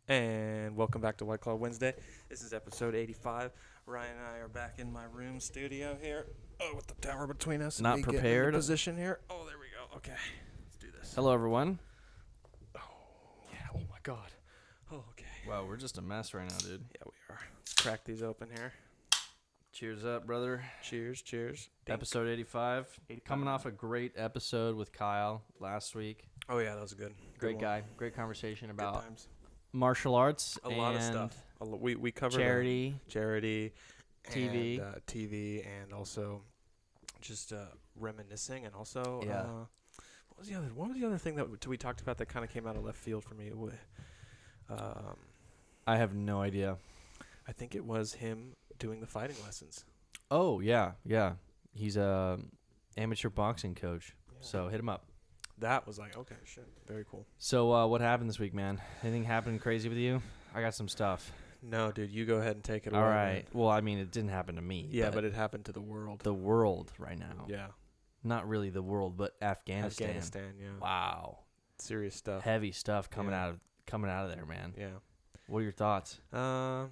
And welcome back to White Claw Wednesday. This is episode 85. Ryan and I are back in my room studio here. Oh, with the tower between us. Not prepared. Position here. Oh, there we go. Okay, let's do this. Hello, everyone. Oh, yeah. Oh, my God. Oh, okay. Wow, we're just a mess right now, dude. Yeah, we are. Let's crack these open here. Cheers up, brother. Cheers, cheers. Dink. Episode 85. Coming off a great episode with Kyle last week. Oh, yeah, that was good. Great guy. Great conversation about Good times. martial arts. A lot of stuff. We covered charity, TV, and, TV, and also just reminiscing, and also what was the other thing that we talked about that kind of came out of left field for me? I have no idea. I think it was him doing the fighting lessons. Oh yeah. He's a amateur boxing coach, so hit him up. That was like, okay, shit, very cool. So what happened this week, man? Anything happened crazy with you? I got some stuff. No, dude, you go ahead and take it away. All right. Well, I mean, it didn't happen to me. Yeah, but it happened to the world. The world right now. Yeah. Not really the world, but Afghanistan. Yeah. Wow. Serious stuff. Heavy stuff coming out of there, man. Yeah. What are your thoughts? I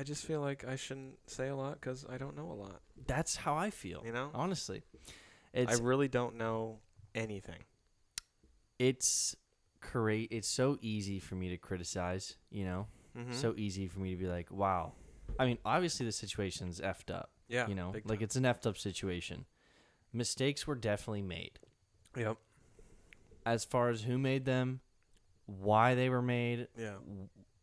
just feel like I shouldn't say a lot because I don't know a lot. That's how I feel. You know? Honestly. I really don't know anything. It's so easy for me to criticize, you know? Mm-hmm. So easy for me to be like, wow. I mean, obviously the situation's effed up. Yeah. You know? Like, it's an effed up situation. Mistakes were definitely made. Yep. As far as who made them, why they were made,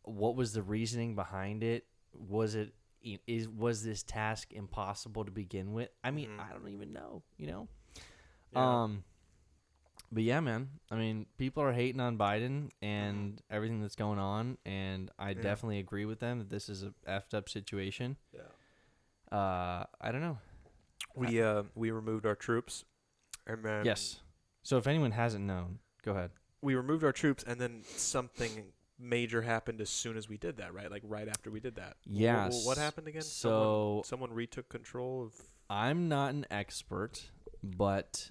what was the reasoning behind it? Was this task impossible to begin with? I mean, I don't even know, you know? Yeah. But yeah, man. I mean, people are hating on Biden and everything that's going on, and I definitely agree with them that this is a effed up situation. Yeah. I don't know. We removed our troops, and then yes. So if anyone hasn't known, go ahead. We removed our troops, and then something major happened as soon as we did that, right? Like right after we did that. Yes. What happened again? So someone retook control of. I'm not an expert, but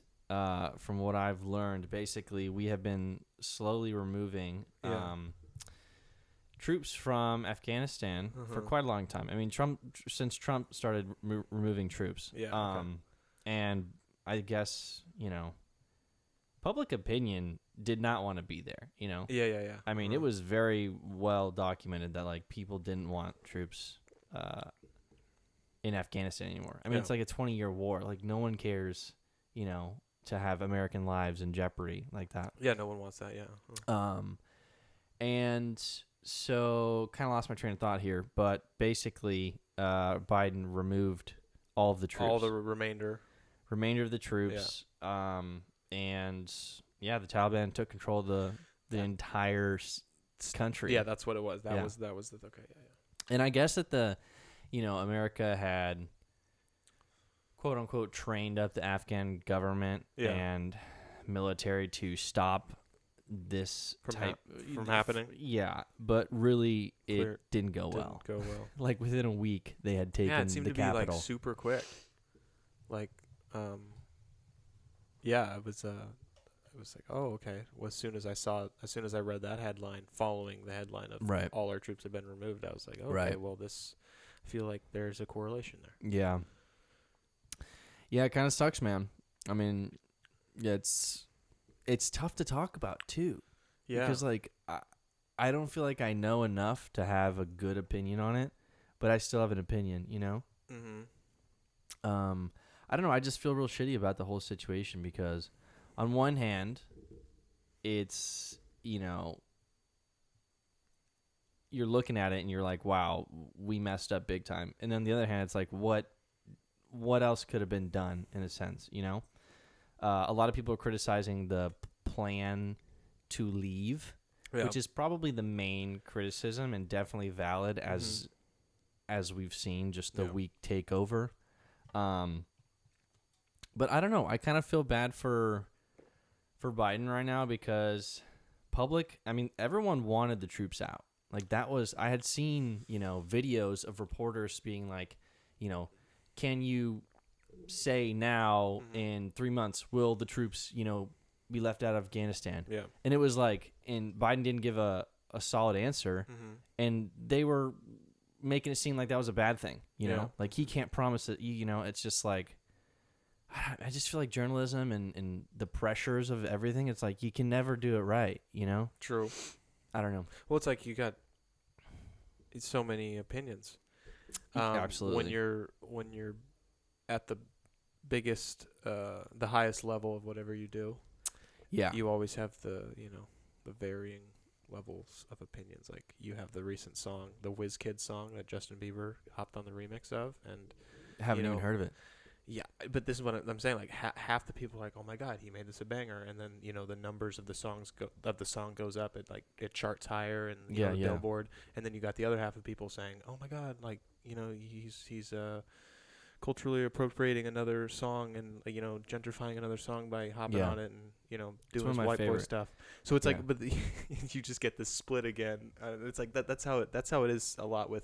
from what I've learned, basically we have been slowly removing troops from Afghanistan for quite a long time. I mean, since Trump started removing troops. Yeah. Okay. And I guess, you know, public opinion did not want to be there, you know? Yeah. I mean, it was very well documented that, like, people didn't want troops in Afghanistan anymore. I mean, it's like a 20-year war. Like, no one cares, you know, to have American lives in jeopardy like that. Yeah, no one wants that, yeah. And so, kind of lost my train of thought here, but basically, Biden removed all of the troops. All the remainder of the troops. Yeah. And yeah, the Taliban took control of the entire country. Yeah, that's what it was. That was the okay. Yeah. And I guess that America had quote unquote trained up the Afghan government and military to stop this from happening. Yeah, but really it didn't go well. Like within a week, they had taken the capital. Yeah, it seemed to be like super quick. Like, it was like, oh, okay. Well, as soon as I read that headline, following the headline of all our troops have been removed, I was like, okay, well, I feel like there's a correlation there. Yeah. Yeah, it kind of sucks, man. I mean, it's tough to talk about too. Yeah. Because like I don't feel like I know enough to have a good opinion on it, but I still have an opinion, you know? Mm-hmm. I don't know. I just feel real shitty about the whole situation because on one hand, it's, you know, you're looking at it and you're like, wow, we messed up big time. And then on the other hand, it's like, what else could have been done in a sense, you know? A lot of people are criticizing the plan to leave, which is probably the main criticism and definitely valid as we've seen just the weak takeover. But I don't know. I kind of feel bad for Biden right now because everyone wanted the troops out. Like I had seen, you know, videos of reporters being like, you know, can you say now in 3 months, will the troops, you know, be left out of Afghanistan? Yeah. And it was like, and Biden didn't give a a solid answer, and they were making it seem like that was a bad thing. You know, like he can't promise that. You know, it's just like I just feel like journalism and the pressures of everything. It's like you can never do it right. You know. True. I don't know. Well, it's like you got so many opinions. Absolutely. When you're at the biggest, the highest level of whatever you do, you always have the varying levels of opinions. Like you have the recent song, the WizKid song that Justin Bieber hopped on the remix of, and haven't even heard of it. Yeah, but this is what I'm saying. Like half the people are like, "Oh my God, he made this a banger," and then the numbers of the song goes up. It charts higher and Billboard, and then you got the other half of people saying, "Oh my God, like he's culturally appropriating another song and gentrifying another song by hopping on it and doing his white boy stuff." So it's like, but you just get this split again. It's like that's how it is a lot with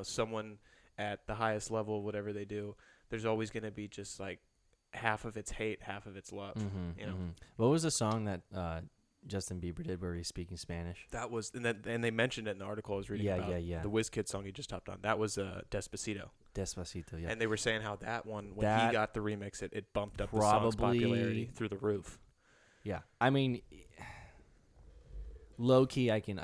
someone at the highest level of whatever they do. There's always going to be just like half of it's hate, half of it's love. What was the song that Justin Bieber did where he's speaking Spanish? That was, and they mentioned it in the article I was reading about. The WizKid song he just hopped on. That was Despacito. Despacito, yeah. And they were saying how that one, when he got the remix, it bumped up the song's popularity through the roof. Yeah. I mean, low key, I can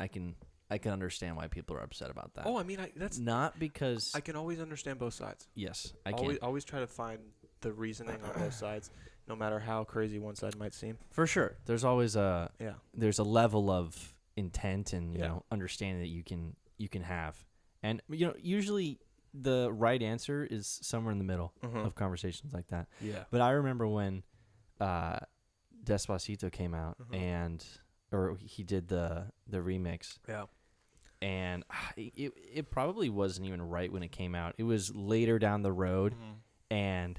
understand why people are upset about that. Oh, I mean, that's not because I can always understand both sides. Yes, I can. Always try to find the reasoning on both sides, no matter how crazy one side might seem. For sure, there's always there's a level of intent and understanding that you can have, and usually the right answer is somewhere in the middle of conversations like that. Yeah. But I remember when Despacito came out or he did the remix. Yeah. And it probably wasn't even right when it came out. It was later down the road, and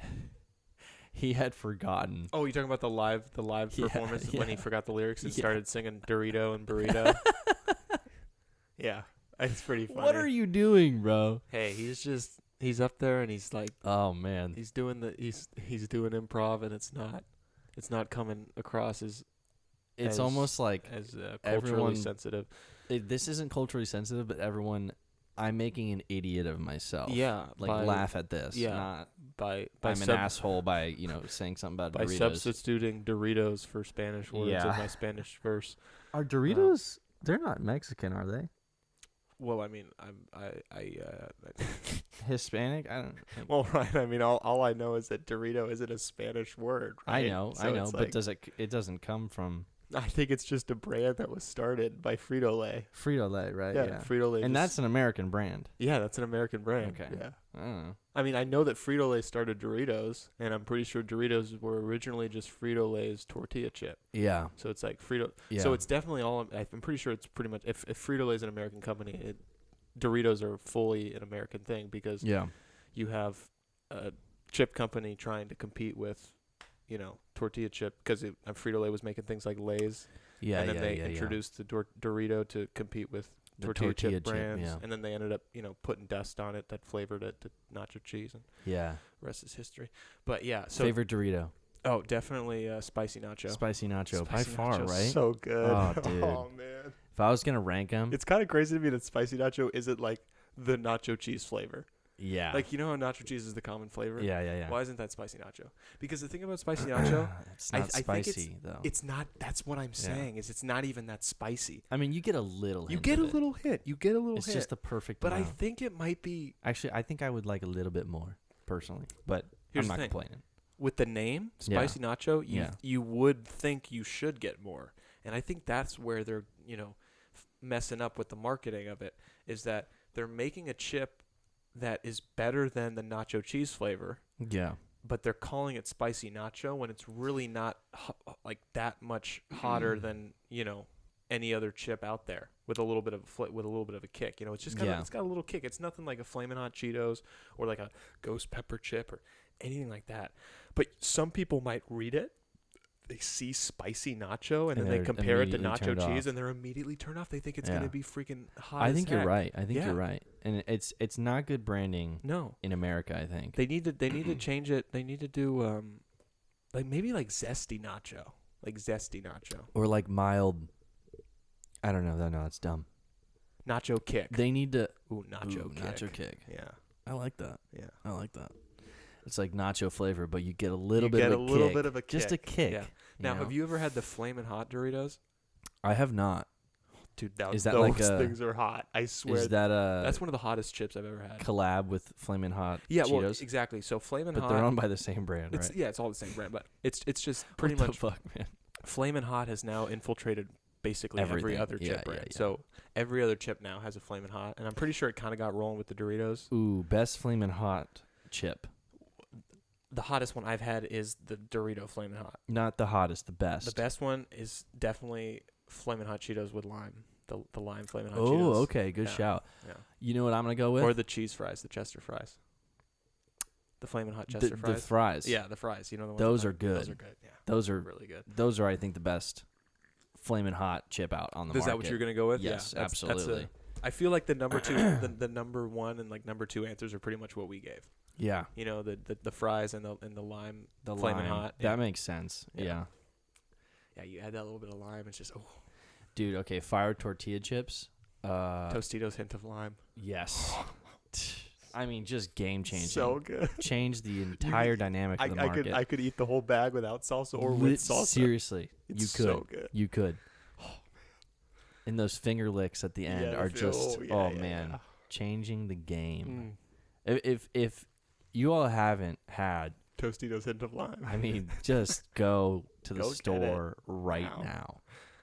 he had forgotten. Oh, you're talking about the live performance when he forgot the lyrics and started singing Dorito and Burrito? Yeah, it's pretty funny. What are you doing, bro? Hey, he's up there and he's like, oh man, he's doing doing improv, and it's not coming across as. It's almost like as culturally sensitive. This isn't culturally sensitive, but I'm making an idiot of myself. Yeah, laugh at this. Yeah, not by I'm an asshole by saying something about by Doritos. Substituting Doritos for Spanish words in my Spanish verse. Are Doritos? They're not Mexican, are they? Well, I mean, I Hispanic. I don't. Well, right. I mean, all I know is that Dorito isn't a Spanish word. Right? I know, but it doesn't come from. I think it's just a brand that was started by Frito-Lay. Frito-Lay, right? Yeah. Frito-Lay. And that's an American brand. Yeah, that's an American brand. Okay. Yeah. I don't know. I mean, I know that Frito-Lay started Doritos, and I'm pretty sure Doritos were originally just Frito-Lay's tortilla chip. Yeah. So it's like Frito. Yeah. So it's definitely all. I'm pretty sure it's pretty much if Frito-Lay is an American company, Doritos are fully an American thing because you have a chip company trying to compete with. Tortilla chip because Frito-Lay was making things like Lay's. Yeah, and then they introduced the Dorito to compete with tortilla chip brands. And then they ended up, putting dust on it that flavored it to nacho cheese. And rest is history. But yeah. So favorite Dorito? Oh, definitely spicy nacho. Spicy nacho. By far, right? So good. Oh, dude. Oh, man. If I was going to rank them. It's kind of crazy to me that spicy nacho isn't like the nacho cheese flavor. Yeah. Like, how nacho cheese is the common flavor? Yeah. Why isn't that spicy nacho? Because the thing about spicy nacho, it's not spicy, though. It's not. That's what I'm saying. Is it's not even that spicy. I mean, you get a little hint. You get a little hit. It's just the perfect But amount. I think it might be. Actually, I think I would like a little bit more, personally. But I'm not complaining. With the name, spicy nacho, you would think you should get more. And I think that's where they're, messing up with the marketing of it, is that they're making a chip that is better than the nacho cheese flavor. Yeah. But they're calling it spicy nacho when it's really not like that much hotter than, any other chip out there with a little bit of a kick. It's just it's got a little kick. It's nothing like a Flamin' Hot Cheetos or like a ghost pepper chip or anything like that. But some people might read it. They see spicy nacho and then they compare it to nacho cheese and they're immediately turned off. They think it's going to be freaking hot. I think you're right. You're right. And it's not good branding. No. In America, I think. They need to change it. They need to do maybe like zesty nacho. Or like mild I don't know. No, that's dumb. Nacho kick. They need to. Nacho kick. Nacho kick. Yeah. I like that. Yeah. I like that. It's like nacho flavor, but you get a little bit of a kick. Just a kick. Yeah. Now, have you ever had the Flamin' Hot Doritos? I have not. Dude, is that those like things are hot. I swear. Is that that's one of the hottest chips I've ever had. Collab with Flamin' Hot Cheetos? Well, exactly. So Flamin' Hot. But they're owned by the same brand, right? Yeah, it's all the same brand, but it's just pretty what much. The fuck, man? Flamin' Hot has now infiltrated basically every other chip brand. Yeah. So every other chip now has a Flamin' Hot, and I'm pretty sure it kind of got rolling with the Doritos. Ooh, best Flamin' Hot chip. The hottest one I've had is the Dorito Flamin' Hot. Not the hottest, the best. The best one is definitely Flamin' Hot Cheetos with lime. The lime Flamin' Hot Cheetos. Cheetos. Okay, good shout. Yeah. You know what I'm going to go with? Or the cheese fries, the Chester fries. The Flamin' Hot Chester fries. The fries. Yeah, the fries. You know the ones. Those are good. Those are good. Yeah. Those are really good. Those are, I think, the best Flamin' Hot chip out on the market. Is that what you're going to go with? Yes, yeah, absolutely. I feel like the number two, the number one and like number two answers are pretty much what we gave. Yeah. You know, the fries and the lime, the Flamin' lime. Hot. That makes sense. Yeah. Yeah, you add that little bit of lime. It's just Dude, okay, fire tortilla chips. Tostitos hint of lime. Yes. I mean, just game changing. So good. Change the entire dynamic of the market. I could eat the whole bag without salsa or with salsa. Seriously, it's you could. So good. You could. And those finger licks at the end are just man, changing the game. If you all haven't had Tostitos hint of lime, I mean, just go to the store right now.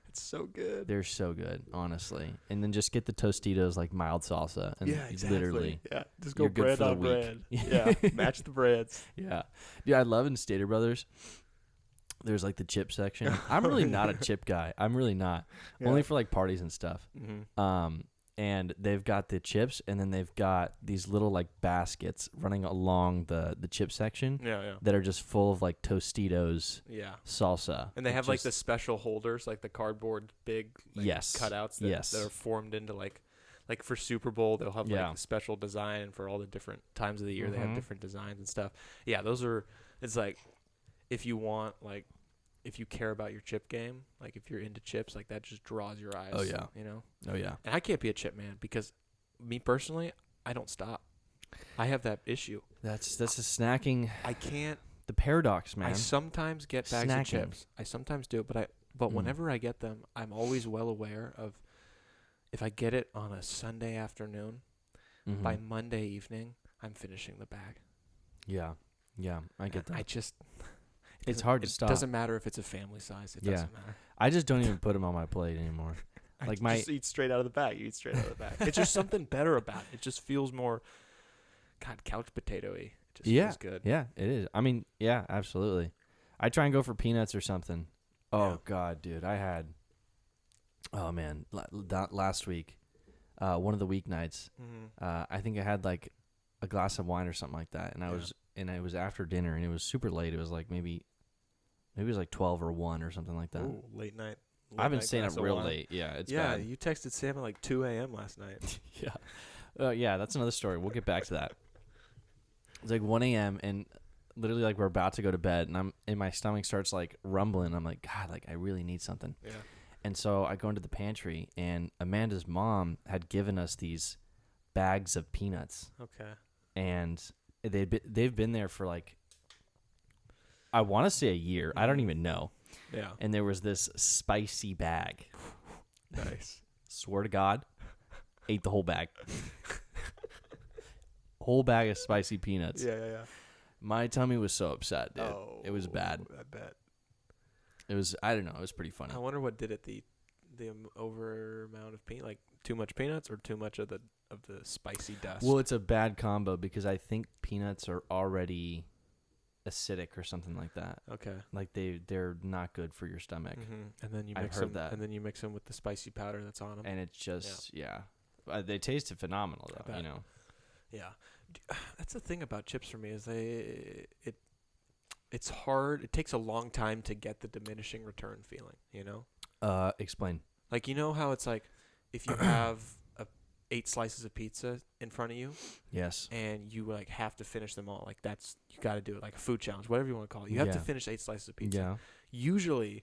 It's so good. They're so good, honestly. And then just get the Tostitos like mild salsa, and exactly. literally, just go bread on bread. Yeah, match the breads. Yeah, dude, I love in Stater Brothers. There's like the chip section. I'm really not a chip guy. I'm really not. Only for like parties and stuff. Mm-hmm. And they've got the chips, and then they've got these little like baskets running along the chip section. That are just full of like Tostitos. Salsa. And they have like the special holders, like the cardboard big cutouts that are formed into like for Super Bowl. They'll have like a special design, and for all the different times of the year, they have different designs and stuff. Yeah, those are. It's like if you want if you care about your chip game, like if you're into chips, like that just draws your eyes. Oh yeah. You know? Oh yeah. And I can't be a chip man because me personally, I don't stop. I have that issue. That's a snacking. I can't. The paradox, man. I sometimes get bags of chips. I sometimes do, but whenever I get them, I'm always well aware of if I get it on a Sunday afternoon, by Monday evening, I'm finishing the bag. Yeah. Yeah, I get that. I just... It's hard to stop. It doesn't matter if it's a family size. It doesn't matter. I just don't even put them on my plate anymore. Like just eat straight out of the bag. You eat straight out of the bag. It's just something better about it. It just feels more, couch potato-y. It just feels good. Yeah, it is. I mean, yeah, absolutely. I try and go for peanuts or something. Oh, God, dude. I had, last week, one of the weeknights, I think I had like a glass of wine or something like that. And it was after dinner, and it was super late. It was like maybe it was like 12 or 1 or something like that. Ooh, late night. I've been staying up real late. Yeah, it's bad. You texted Sam at like 2 a.m. last night. Yeah, that's another story. We'll get back to that. It's like 1 a.m. and literally like we're about to go to bed, and my stomach starts like rumbling. I'm like, God, like I really need something. Yeah. And so I go into the pantry, and Amanda's mom had given us these bags of peanuts. Okay. And they've been there for like, I want to say a year. I don't even know. Yeah. And there was this spicy bag. Nice. Swear to God, ate the whole bag. Whole bag of spicy peanuts. Yeah. My tummy was so upset, dude. Oh, it was bad. I bet. It was, I don't know, it was pretty funny. I wonder what did it, the over amount of peanut, like too much peanuts or too much of the spicy dust. Well, it's a bad combo because I think peanuts are already acidic or something like that. Okay. Like they're not good for your stomach. Mm-hmm. And then you I've heard that. And then you mix them with the spicy powder that's on them. And it's just they tasted phenomenal though, you know. Yeah. That's the thing about chips for me is it's hard. It takes a long time to get the diminishing return feeling, you know? Explain. Like, you know how it's like if you have 8 slices of pizza in front of you, yes, and you like have to finish them all. Like you got to do it like a food challenge, whatever you want to call it. You have to finish 8 slices of pizza. Yeah. Usually,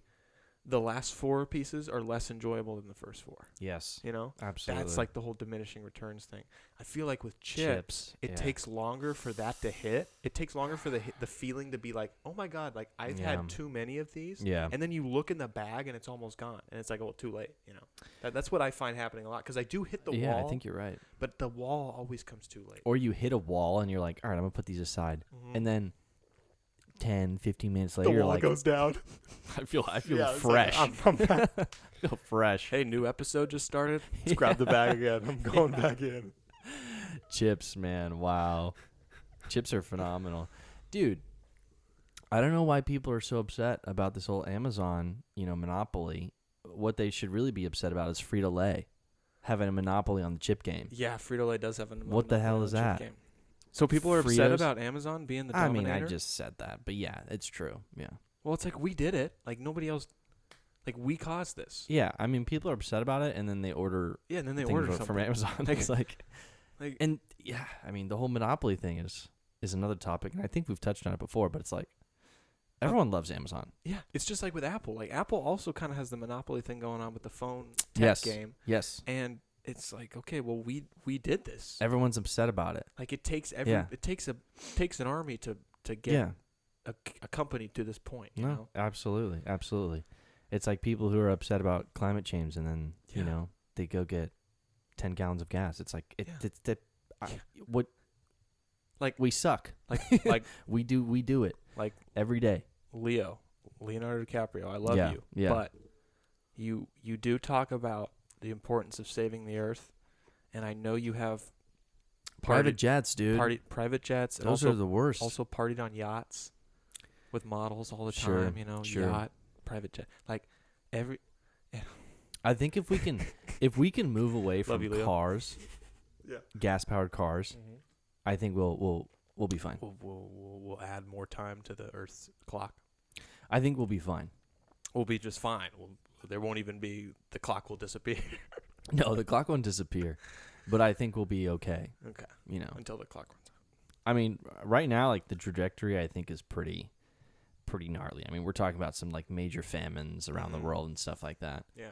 the last 4 pieces are less enjoyable than the first 4. Yes. You know? Absolutely. That's like the whole diminishing returns thing. I feel like with chips it takes longer for that to hit. It takes longer for the feeling to be like, oh my God, like I've had too many of these. Yeah. And then you look in the bag and it's almost gone. And it's like, oh, too late, you know? That's what I find happening a lot. Because I do hit the wall. Yeah, I think you're right. But the wall always comes too late. Or you hit a wall and you're like, all right, I'm going to put these aside. Mm-hmm. And then 10, 15 minutes later, the you're wall like, goes down. I feel fresh. Like, I'm back. I feel fresh. Hey, new episode just started. Let's grab the bag again. I'm going back in. Chips, man. Wow. Chips are phenomenal. Dude, I don't know why people are so upset about this whole Amazon, monopoly. What they should really be upset about is Frito-Lay having a monopoly on the chip game. Yeah, Frito-Lay does have a monopoly. What the hell on is the chip that? Game. So people are upset about Amazon being the dominator? I mean, I just said that. But yeah, it's true. Yeah. Well, it's like we did it. Like nobody else. Like we caused this. Yeah, I mean, people are upset about it, and then they order. Yeah, and then they order from Amazon. It's like, and yeah, I mean, the whole monopoly thing is another topic, and I think we've touched on it before. But it's like, everyone loves Amazon. Yeah, it's just like with Apple. Like Apple also kind of has the monopoly thing going on with the phone tech game. Yes. And it's like, okay, well, we did this. Everyone's upset about it. Like it takes it takes an army to get a company to this point. You know? Absolutely. It's like people who are upset about climate change, and then they go get 10 gallons of gas. It's like what? Like we suck. Like we do it like every day. Leonardo DiCaprio, I love you. Yeah. But you do talk about the importance of saving the earth, and I know you have private jets, dude. Private jets. Those are the worst. Also partied on yachts with models all the time. Yacht, private jet, like every. I think if we can move away from cars, gas powered cars, I think we'll be fine. We'll add more time to the Earth's clock. I think we'll be fine. We'll be just fine. There won't even be, the clock will disappear. No, the clock won't disappear, but I think we'll be okay. Okay. Until the clock runs out. I mean, right now, like the trajectory, I think is pretty gnarly. I mean, we're talking about some like major famines around the world and stuff like that. Yeah.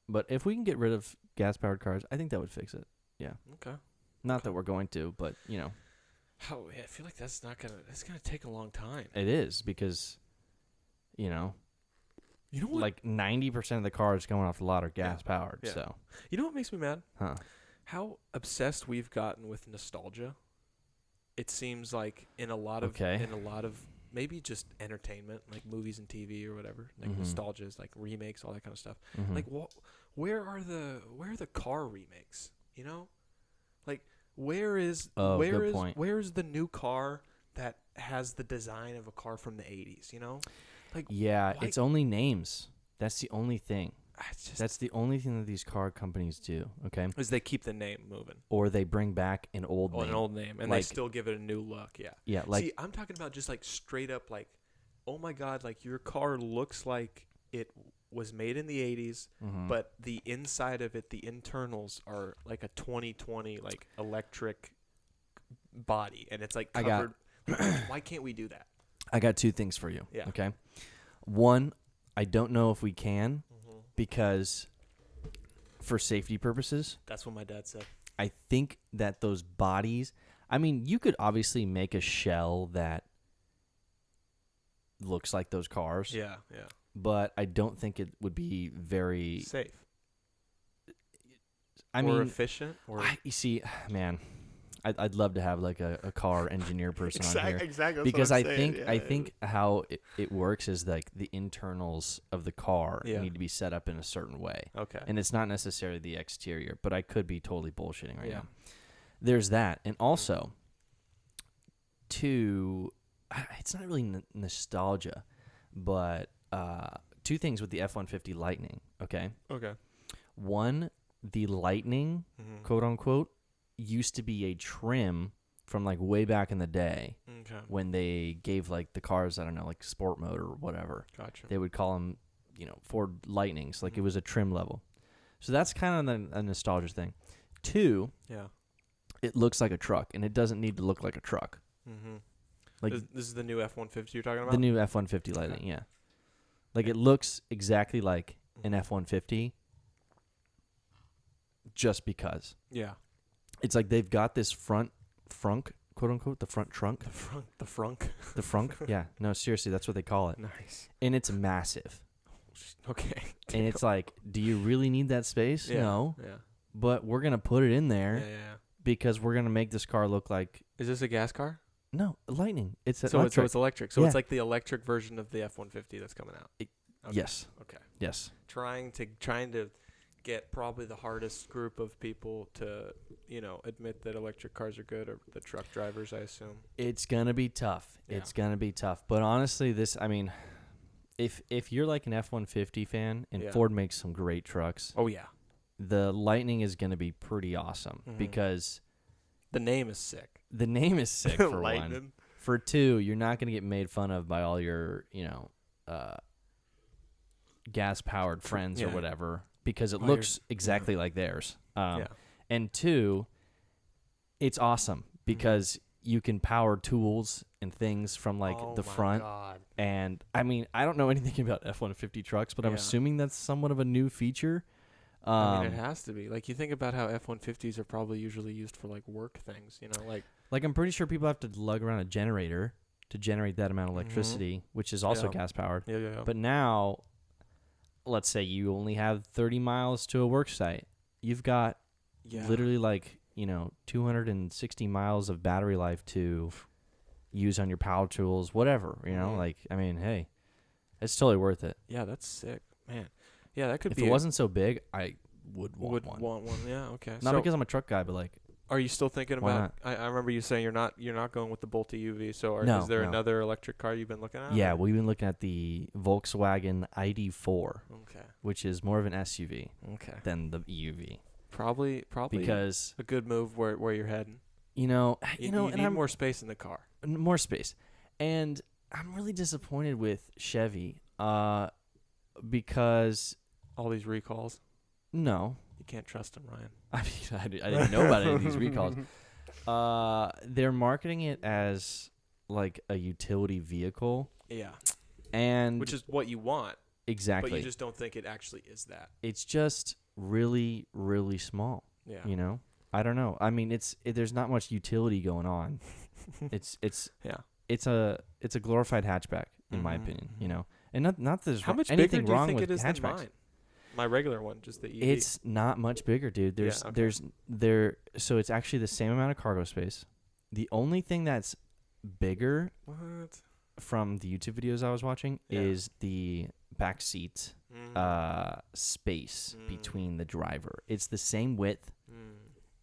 But if we can get rid of gas powered cars, I think that would fix it. Yeah. Okay. Not that we're going to, but I feel like that's gonna take a long time. It is because, you know what? Like 90% of the cars going off the lot are gas powered. Yeah. So you know what makes me mad? Huh? How obsessed we've gotten with nostalgia. It seems like in a lot of maybe just entertainment, like movies and TV or whatever. Like nostalgia is like remakes, all that kind of stuff. Like where are the car remakes? Like where is the new car that has the design of a car from the 80s? Like it's only names. That's the only thing. That's the only thing that these car companies do. Okay, is they keep the name moving, or they bring back an old name, and they still give it a new look. Yeah. Like, see, I'm talking about just like straight up, like, oh my God, like your car looks like it was made in the 80s, but the inside of it, the internals are like a 2020 like electric body, and it's like covered. Why can't we do that? I got 2 things for you. Yeah. Okay. One, I don't know if we can because for safety purposes. That's what my dad said. I think that those bodies, I mean, you could obviously make a shell that looks like those cars. Yeah. But I don't think it would be very safe. I mean, efficient. You see, man, I'd love to have like a car engineer person on here. Exactly. Because I think how it works is like the internals of the car need to be set up in a certain way. Okay. And it's not necessarily the exterior, but I could be totally bullshitting right now. There's that. And also, it's not really nostalgia, but 2 things with the F-150 Lightning, okay? Okay. One, the Lightning, quote unquote, used to be a trim from like way back in the day when they gave like the cars, I don't know, like sport mode or whatever. Gotcha. They would call them, Ford Lightnings. Like it was a trim level. So that's kind of a nostalgia thing. 2, it looks like a truck, and it doesn't need to look like a truck. Like this is the new F-150 you're talking about? The new F-150 Lightning, yeah. Like it looks exactly like an F-150 just because. Yeah. It's like they've got this frunk, quote unquote, the front trunk. The frunk. The frunk? Yeah. No, seriously, that's what they call it. Nice. And it's massive. Okay. And it's like, do you really need that space? Yeah. No. Yeah. But we're going to put it in there because we're going to make this car look like... Is this a gas car? No, Lightning. It's electric. So it's electric. So it's like the electric version of the F-150 that's coming out. Okay. Yes. Okay. Yes. Trying to get probably the hardest group of people to, admit that electric cars are good, or the truck drivers, I assume. It's going to be tough. Yeah. It's going to be tough. But honestly, if you're like an F-150 fan, and Ford makes some great trucks. Oh, yeah. The Lightning is going to be pretty awesome because... The name is sick. The name is sick, for one. For two, you're not going to get made fun of by all your, gas-powered friends or whatever because it looks exactly like theirs. And two, it's awesome because you can power tools and things from the front. God. And I don't know anything about F-150 trucks, but I'm assuming that's somewhat of a new feature. It has to be. Like, you think about how F-150s are probably usually used for work things, Like I'm pretty sure people have to lug around a generator to generate that amount of electricity, which is also gas powered. Yeah. But now, let's say you only have 30 miles to a work site. You've got literally 260 miles of battery life to use on your power tools, whatever, hey, it's totally worth it. Yeah, that's sick, man. Yeah, that could be. If it wasn't so big, I would want one. Yeah, okay. Not because I'm a truck guy, but are you still thinking about? I remember you saying you're not going with the Bolt EUV. So is there another electric car you've been looking at? Yeah, we've been looking at the Volkswagen ID4. Okay. Which is more of an SUV. Okay. Than the EUV. Probably because a good move where you're heading. You need more space in the car. More space, and I'm really disappointed with Chevy, because. All these recalls? No. You can't trust them, Ryan. I didn't know about any of these recalls. They're marketing it as a utility vehicle. Yeah. And which is what you want. Exactly. But you just don't think it actually is that. It's just really, really small. Yeah. I don't know. There's not much utility going on. It's a glorified hatchback in my opinion, And not that there's how much anything bigger do you wrong think with it is hatchbacks. than mine? My regular one, just the EV. It's not much bigger, dude. So it's actually the same amount of cargo space. The only thing that's bigger from the YouTube videos I was watching is the back seat space between the driver. It's the same width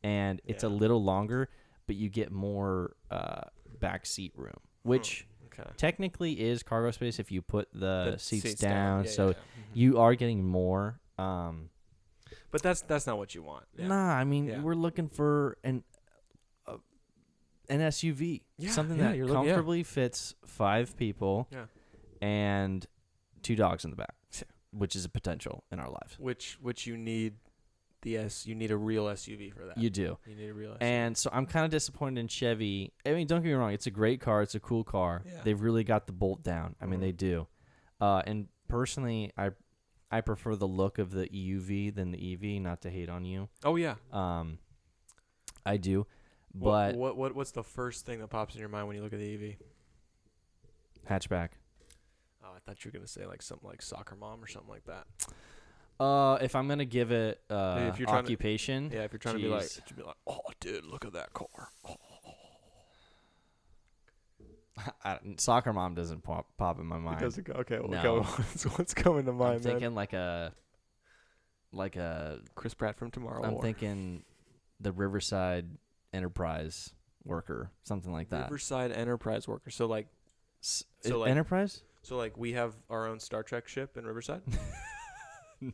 and it's a little longer, but you get more back seat room, which technically is cargo space if you put the seats down. So you are getting more. But that's not what you want. Yeah. Nah, we're looking for an SUV, something that comfortably fits 5 people, and 2 dogs in the back, which is a potential in our lives. Which you need. You need a real SUV for that. You do. You need a real SUV. And so I'm kind of disappointed in Chevy. Don't get me wrong. It's a great car. It's a cool car. Yeah. They've really got the Bolt down. They do. And personally, I prefer the look of the EUV than the EV, not to hate on you. Oh, yeah. I do. But what's the first thing that pops in your mind when you look at the EV? Hatchback. Oh, I thought you were going to say something like Soccer Mom or something like that. If I'm gonna give it occupation, if you're trying to be like, oh, dude, look at that car. Oh. Soccer Mom doesn't pop in my mind. It doesn't go. Okay, go. What's coming to mind? I'm thinking like a Chris Pratt from Tomorrow. I'm thinking the Riverside Enterprise worker, something like that. Riverside Enterprise worker. So Enterprise. So we have our own Star Trek ship in Riverside.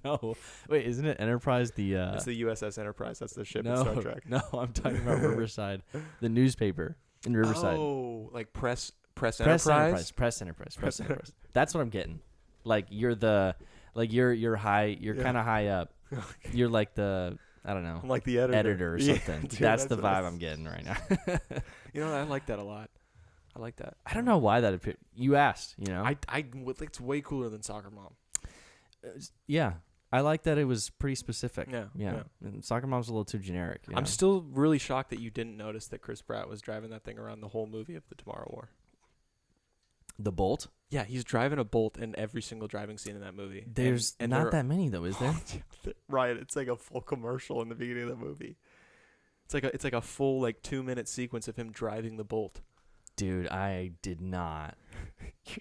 No. Wait, isn't it Enterprise It's the USS Enterprise. That's the ship in Star Trek. No, I'm talking about Riverside. The newspaper in Riverside. Oh, like Press Enterprise? Press Enterprise. That's what I'm getting. You're you're high, you're kind of high up. You're like the, I don't know. I'm like the editor or something. Dude, that's the vibe I'm getting right now. I like that a lot. I like that. I don't know why that appeared. You asked, I would think it's way cooler than Soccer Mom. Yeah. I like that it was pretty specific. Yeah. And Soccer Mom's a little too generic. I'm still really shocked that you didn't notice that Chris Pratt was driving that thing around the whole movie of The Tomorrow War. The Bolt? Yeah, he's driving a Bolt in every single driving scene in that movie. There's not that many though, is there? Right, it's like a full commercial in the beginning of the movie. It's like a full 2-minute sequence of him driving the Bolt. Dude, I did not.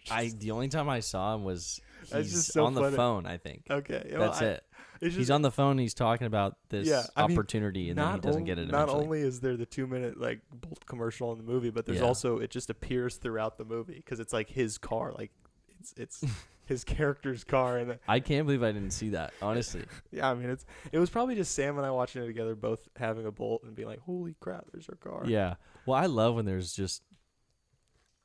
The only time I saw him was he's so on the phone, I think. Okay. That's it. He's on the phone and he's talking about this opportunity and then he doesn't get it eventually. Not only is there the 2-minute Bolt commercial in the movie, but there's also, it just appears throughout the movie because it's like his car. Like it's his character's car. And I can't believe I didn't see that, honestly. Yeah, I mean, it was probably just Sam and I watching it together, both having a Bolt and being like, holy crap, there's our car. Yeah. Well, I love when there's just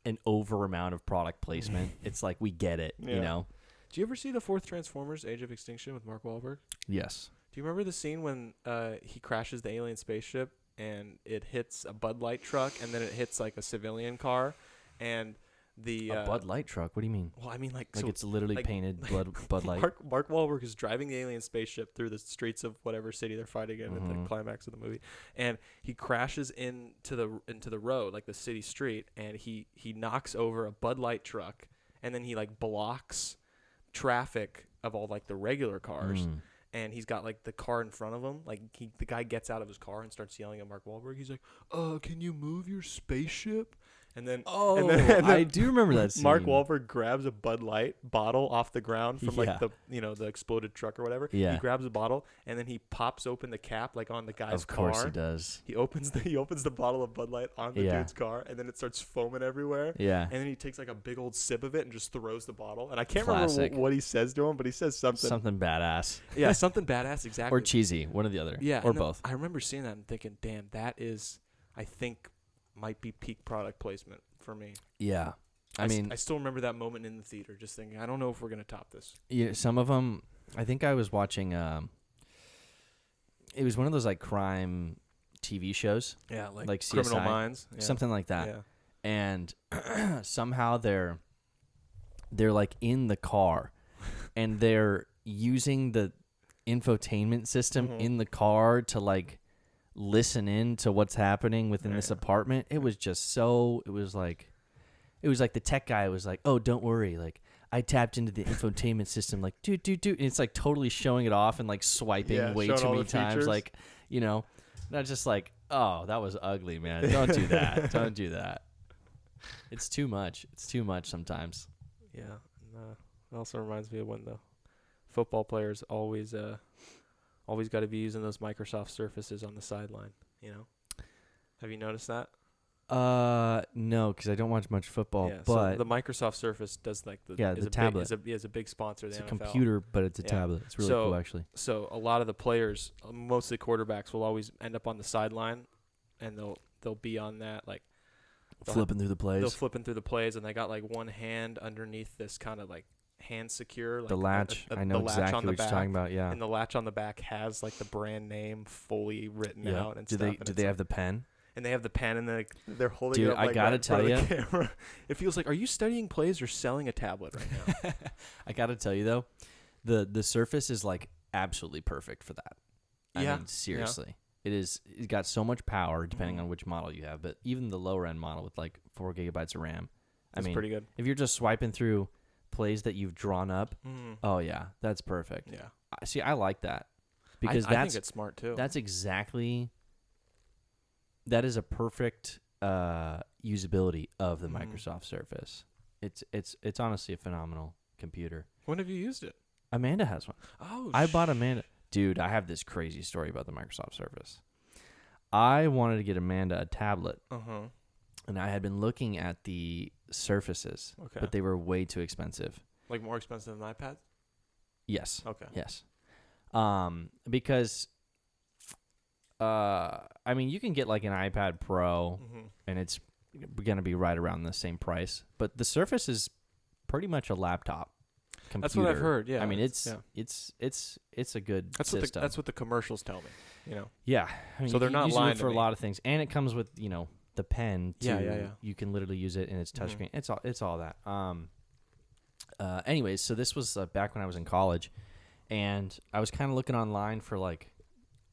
an over amount of product placement. It's like we get it, Do you ever see the 4th Transformers: Age of Extinction with Mark Wahlberg? Yes. Do you remember the scene when he crashes the alien spaceship and it hits a Bud Light truck and then it hits a civilian car and the a Bud Light truck? What do you mean? Well, I mean it's literally painted Bud Light. Mark Wahlberg is driving the alien spaceship through the streets of whatever city they're fighting in at the climax of the movie, and he crashes into the road, the city street, and he knocks over a Bud Light truck, and then he blocks traffic of all the regular cars. And he's got the car in front of him. The guy gets out of his car and starts yelling at Mark Wahlberg. He's like, "Can you move your spaceship?" And then, I do remember that scene. Mark Wahlberg grabs a Bud Light bottle off the ground from the exploded truck or whatever. Yeah. He grabs a bottle and then he pops open the cap on the guy's car. Of course he does. He opens the bottle of Bud Light on the dude's car and then it starts foaming everywhere. Yeah. And then he takes a big old sip of it and just throws the bottle. And I can't remember what he says to him, but he says something badass. Yeah, something badass, exactly. Or cheesy, one or the other. Yeah, or both. I remember seeing that and thinking, damn, that is, I think, might be peak product placement for me. Yeah. I still remember that moment in the theater, just thinking, I don't know if we're going to top this. Yeah, some of them, I think I was watching, it was one of those like TV shows. Yeah, like CSI, Criminal Minds. Yeah. Something like that. Yeah. And somehow they're like in the car and they're using the infotainment system in the car to like listen in to what's happening within this apartment. It was just so, it was like the tech guy was like, "Oh, don't worry, like I tapped into the infotainment system, like do. And it's like totally showing it off and like swiping way too many times, features. Like, you know, not just like, oh, that was ugly, man. Don't do that. Don't do that. It's too much. It's too much sometimes. Yeah. And, it also reminds me of when the football players always got to be using those Microsoft Surfaces on the sideline. You know, have you noticed that? No, because I don't watch much football. Yeah, but so the Microsoft Surface does like the tablet is a big sponsor. Of it's the a NFL. Computer, but it's a tablet. It's really cool, actually. So a lot of the players, mostly quarterbacks, will always end up on the sideline, and they'll be on that like flipping through the plays. They'll flipping through the plays, and they got like one hand underneath this kind of like hand secure, like the latch. I know exactly what you're talking about. Yeah, and the latch on the back has like the brand name fully written out. And do they have the pen? And they have the pen, and they're holding it up. I gotta tell you, it feels like, are you studying plays or selling a tablet right now? I gotta tell you though, the Surface is like absolutely perfect for that. I mean, seriously, it's got so much power depending on which model you have. But even the lower end model with like 4 gigabytes of RAM, that's pretty good. If you're just swiping through plays that you've drawn up, oh yeah, that's perfect. Yeah, see, I like that because I think it's smart too. That's exactly. That is a perfect usability of the Microsoft Surface. It's honestly a phenomenal computer. When have you used it? Amanda has one. Oh, I bought Amanda. Dude, I have this crazy story about the Microsoft Surface. I wanted to get Amanda a tablet. And I had been looking at the Surfaces, but they were way too expensive. Like more expensive than iPads? Yes. Okay. Yes. Because I mean, you can get like an iPad Pro, and it's gonna be right around the same price. But the Surface is pretty much a laptop computer. That's what I've heard. Yeah, I mean, it's a good system. That's what the commercials tell me. You know. Yeah. I mean, so they're not use lying it for a lot of things, and it comes with the pen to you can literally use it in its touchscreen. It's all that. Anyways, so this was back when I was in college, and I was kind of looking online for like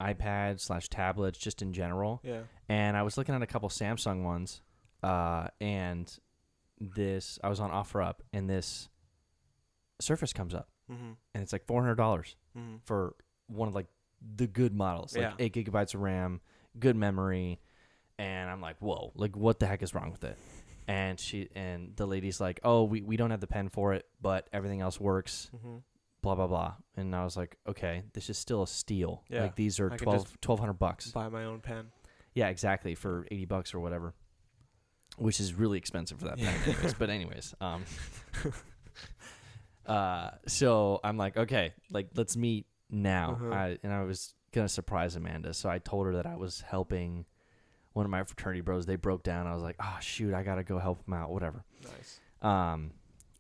iPads/tablets just in general. Yeah. And I was looking at a couple Samsung ones, and I was on OfferUp, and this Surface comes up, and it's like $400 for one of like the good models, like 8 gigabytes of RAM, good memory, and I'm like, whoa, like what the heck is wrong with it? And the lady's like, oh, we don't have the pen for it, but everything else works. Blah blah blah. And I was like, okay, this is still a steal. Yeah. Like these are $1,200. Buy my own pen. Yeah, exactly, for $80 or whatever, which is really expensive for that pen, anyways. But anyways, so I'm like, okay, like let's meet now. I was gonna surprise Amanda, so I told her that I was helping one of my fraternity bros. They broke down. I was like, oh shoot, I gotta go help them out, whatever. Nice.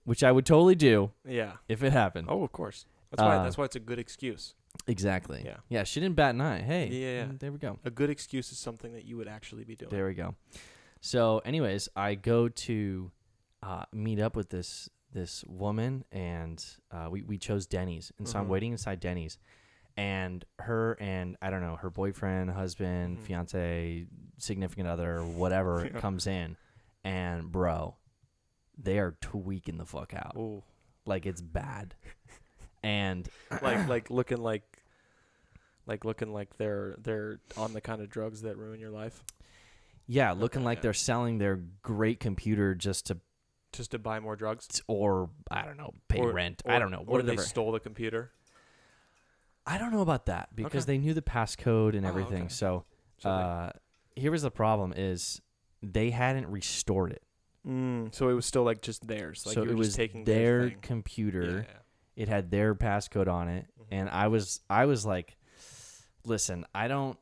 Which I would totally do. Yeah. If it happened. Oh, of course. That's why it's a good excuse. Exactly. Yeah. Yeah. She didn't bat an eye. Hey. Yeah. There we go. A good excuse is something that you would actually be doing. There we go. So, anyways, I go to meet up with this woman, and we chose Denny's, and so I'm waiting inside Denny's, and her and I don't know, her boyfriend, husband, fiance, significant other, whatever comes in, and bro, they are tweaking the fuck out. Ooh. Like it's bad. And like looking like they're on the kind of drugs that ruin your life. Yeah, looking like they're selling their great computer just to buy more drugs, or I don't know, pay rent. I don't know. Or they stole the computer. I don't know about that because they knew the passcode and everything. Okay. So here was the problem: is they hadn't restored it. So it was still like just theirs. Like so you were it was just taking their computer. Yeah. It had their passcode on it, and I was like, listen, I don't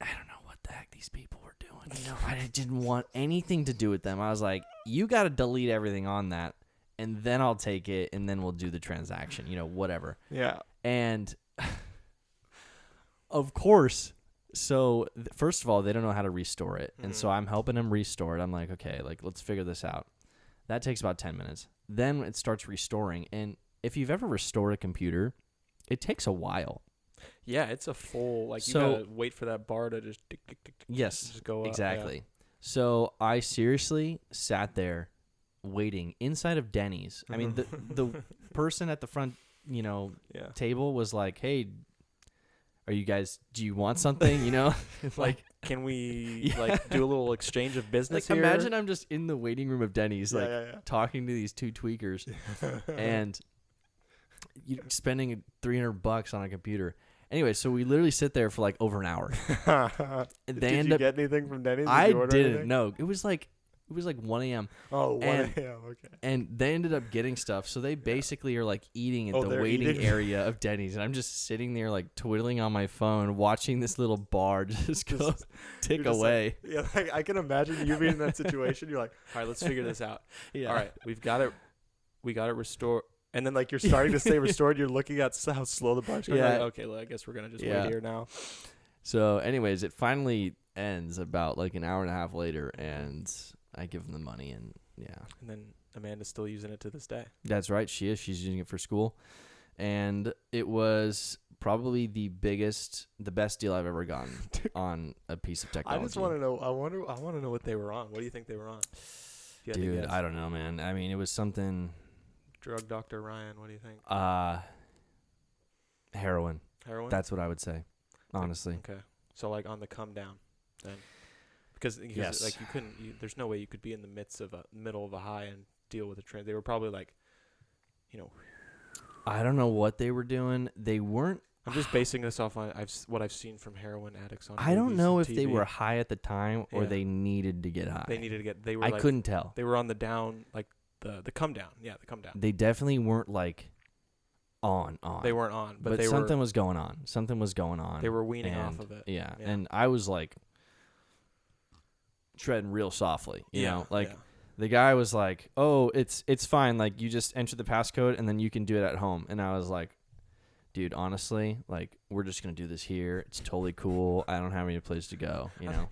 know what the heck these people were doing. You know, I didn't want anything to do with them. I was like, you got to delete everything on that, and then I'll take it, and then we'll do the transaction. You know, whatever. Yeah. And of course, so first of all, they don't know how to restore it, and so I'm helping them restore it. I'm like, okay, like let's figure this out. That takes about 10 minutes. Then it starts restoring, and if you've ever restored a computer, it takes a while. Yeah, it's a full, like, you gotta wait for that bar to just tick, tick, tick, tick, just go up. Exactly. Yeah. So I seriously sat there waiting inside of Denny's. I mean, the person at the front, table was like, hey, do you want something, like, can we like do a little exchange of business like here? Imagine I'm just in the waiting room of Denny's, talking to these two tweakers and spending $300 on a computer. Anyway, so we literally sit there for like over an hour. And Did you get anything from Denny's? I didn't. No, it was like 1 a.m. Oh, 1 a.m. Okay. And they ended up getting stuff. So they basically are like eating at the waiting area of Denny's. And I'm just sitting there like twiddling on my phone, watching this little bar just go tick away. Like, like I can imagine you being in that situation. You're like, all right, let's figure this out. Yeah. All right, we got it restored. And then like you're starting to say restored. You're looking at how slow the bar's going. Yeah. Like, okay, well, I guess we're going to just wait here now. So anyways, it finally ends about like an hour and a half later, and I give them the money, and And then Amanda's still using it to this day. That's right. She is. She's using it for school. And it was probably the best deal I've ever gotten on a piece of technology. I just want to know. I want to know what they were on. What do you think they were on? Dude, I don't know, man. I mean, it was something. Drug Dr. Ryan, what do you think? Heroin. Heroin? That's what I would say, honestly. Okay. So like on the come down then. Because like you couldn't there's no way you could be in the middle of a high and deal with a trend. They were probably like, I don't know what they were doing. They weren't. I'm just basing this off on what I've seen from heroin addicts on. I don't know if they were high at the time or they needed to get high. They were. Couldn't tell. They were on the down, like the come down. Yeah, the come down. They definitely weren't like on. They weren't on, but something was going on. Something was going on. They were weaning off of it. Yeah, and I was like treading real softly. You know, like. The guy was like, "Oh, it's fine. Like, you just enter the passcode and then you can do it at home." And I was like, "Dude, honestly, like, we're just gonna do this here. It's totally cool. I don't have any place to go. You know."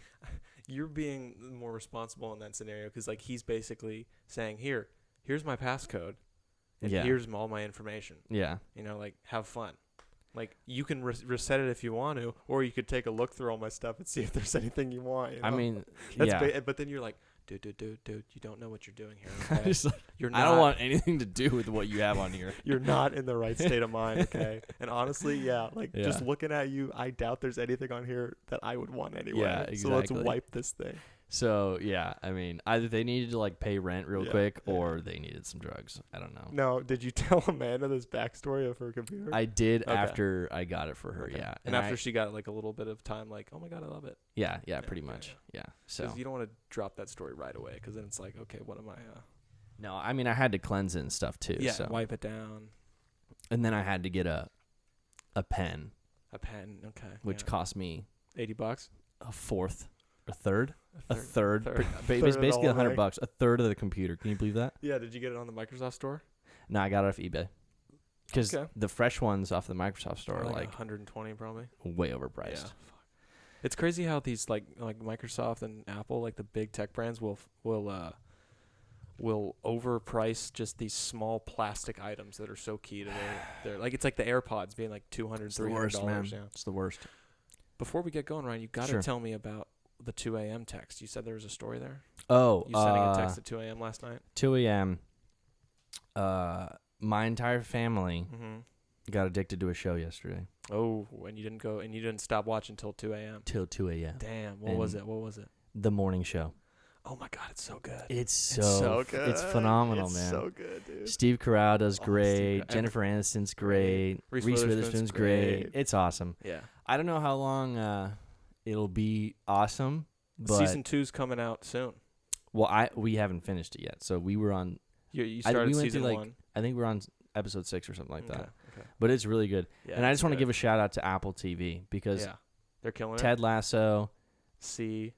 you're being more responsible in that scenario because like he's basically saying, here's my passcode, and here's all my information. Yeah. You know, like have fun. Like you can reset it if you want to, or you could take a look through all my stuff and see if there's anything you want. You know? I mean, but then you're like, dude, you don't know what you're doing here. Okay? You're not, I don't want anything to do with what you have on here. You're not in the right state of mind, okay? And honestly, just looking at you, I doubt there's anything on here that I would want anyway. Yeah, exactly. So let's wipe this thing. So, yeah, I mean, either they needed to, like, pay rent real quick or they needed some drugs. I don't know. No, did you tell Amanda this backstory of her computer? I did after I got it for her, yeah. And after she got, like, a little bit of time, like, oh, my God, I love it. Yeah, pretty much. Yeah. So because you don't want to drop that story right away because then it's like, okay, what am I? No, I mean, I had to cleanse it and stuff, too. Yeah, so. wipe it down. And then I had to get a pen. A pen, okay. Which cost me $80. A fourth. A third. Basically $100. A third of the computer. Can you believe that? Yeah. Did you get it on the Microsoft Store? No, I got it off eBay. Because the fresh ones off the Microsoft Store are like 120 probably. Way overpriced. Yeah. It's crazy how these like Microsoft and Apple, like the big tech brands, will overprice just these small plastic items that are so key to their like it's like the AirPods being like $200, $300. Man. Yeah. It's the worst. Before we get going, Ryan, you got to tell me about the 2 a.m. text. You said there was a story there? Oh. You sending a text at 2 a.m. last night? 2 a.m. My entire family got addicted to a show yesterday. Oh, and you didn't stop watching till 2 a.m. Till 2 a.m. Damn. What was it? The morning show. Oh my God, it's so good. It's so good. It's phenomenal, man. It's so good, dude. Steve Carell does great. Jennifer Aniston's great. Reese Witherspoon's great. It's awesome. Yeah. I don't know how long it'll be awesome, but season 2's coming out soon. Well, we haven't finished it yet. So we were on. You started season 1. I think we're on episode 6 or something like that. Okay. But it's really good. Yeah, and I just want to give a shout out to Apple TV because they're killing it. Ted Lasso, C,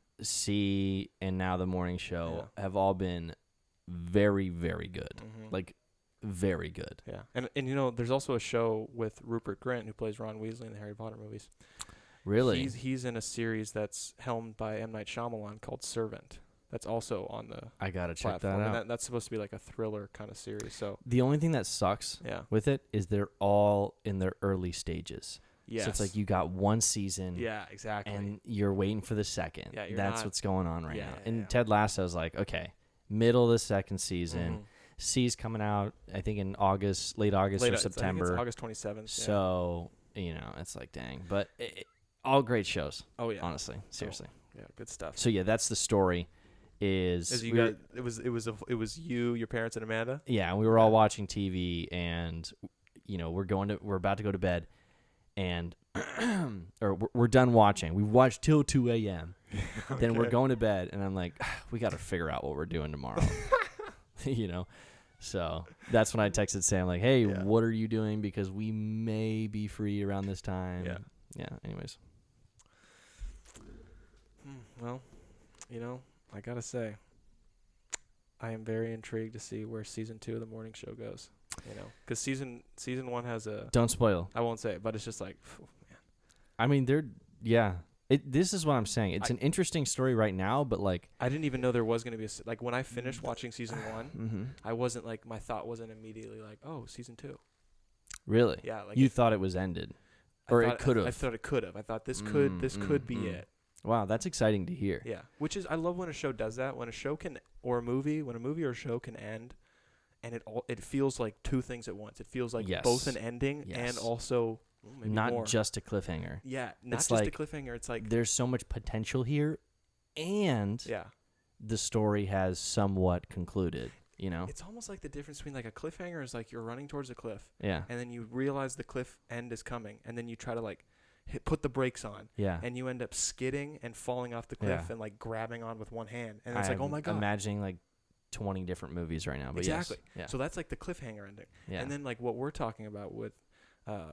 and now the morning show have all been very, very good. Like very good. Yeah. And you know, there's also a show with Rupert Grint who plays Ron Weasley in the Harry Potter movies. Really? He's in a series that's helmed by M. Night Shyamalan called Servant. That's also on the I gotta check platform. that out. And that's supposed to be like a thriller kind of series. So the only thing that sucks with it is they're all in their early stages. Yes. So it's like you got one season. Yeah, exactly. And you're waiting for the second. Yeah, that's what's going on right now. Yeah, and Ted Lasso's like, okay, middle of the second season. C's coming out, I think in August, late August or September. I think it's August 27th. So, you know, it's like, dang. But all great shows. Oh, yeah. Honestly. Seriously. Yeah, good stuff. So, yeah, that's the story. It was you, your parents, and Amanda? Yeah, and we were all watching TV, and, you know, we're about to go to bed, and or we're done watching. We watched till 2 a.m. Then we're going to bed, and I'm like, we got to figure out what we're doing tomorrow. You know? So that's when I texted Sam, like, hey, what are you doing? Because we may be free around this time. Yeah, anyways. Well, you know, I got to say, I am very intrigued to see where season 2 of the morning show goes. You know, because season 1 has a... Don't spoil. I won't say it, but it's just like, man. I mean, this is what I'm saying. It's an interesting story right now, but like... I didn't even know there was going to be like, when I finished watching season 1, I wasn't like, my thought wasn't immediately like, oh, season 2. Really? Yeah. Like you thought it was ended. Or it could have. I thought it could have. I thought this could be it. Wow, that's exciting to hear. Yeah. Which is, I love when a show does that. When a show can, when a movie or a show can end, and it feels like two things at once. It feels like both an ending and also maybe not more. Just a cliffhanger. Yeah, not it's just like, a cliffhanger. It's like there's so much potential here, and the story has somewhat concluded. You know, it's almost like the difference between like a cliffhanger is like you're running towards a cliff, and then you realize the cliff end is coming, and then you try to like put the brakes on, and you end up skidding and falling off the cliff and like grabbing on with one hand, and it's like, oh my God, imagining like 20 different movies right now. But exactly. Yes. So that's like the cliffhanger ending. And then like what we're talking about with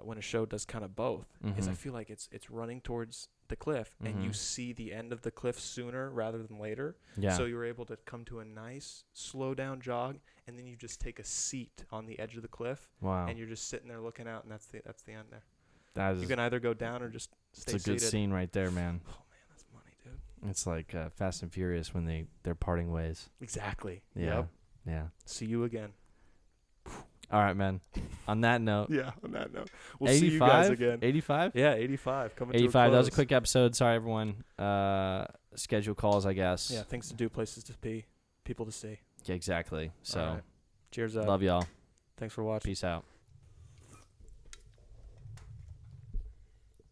when a show does kind of both is I feel like it's running towards the cliff and you see the end of the cliff sooner rather than later. Yeah. So you're able to come to a nice slow down jog, and then you just take a seat on the edge of the cliff. Wow. And you're just sitting there looking out, and that's the end there. You can either go down or just stay seated. It's a good scene right there, man. Oh man, that's money, dude. It's like Fast and Furious when they're parting ways. Exactly. Yeah. Yep. Yeah. See you again. All right, man. On that note. Yeah, on that note. We'll see you guys again. 85? Yeah, 85. Coming 85. to a close. That was a quick episode. Sorry, everyone. Schedule calls, I guess. Yeah, things to do, places to be, people to see. Yeah, exactly. So, right. Cheers up. Love y'all. Thanks for watching. Peace out.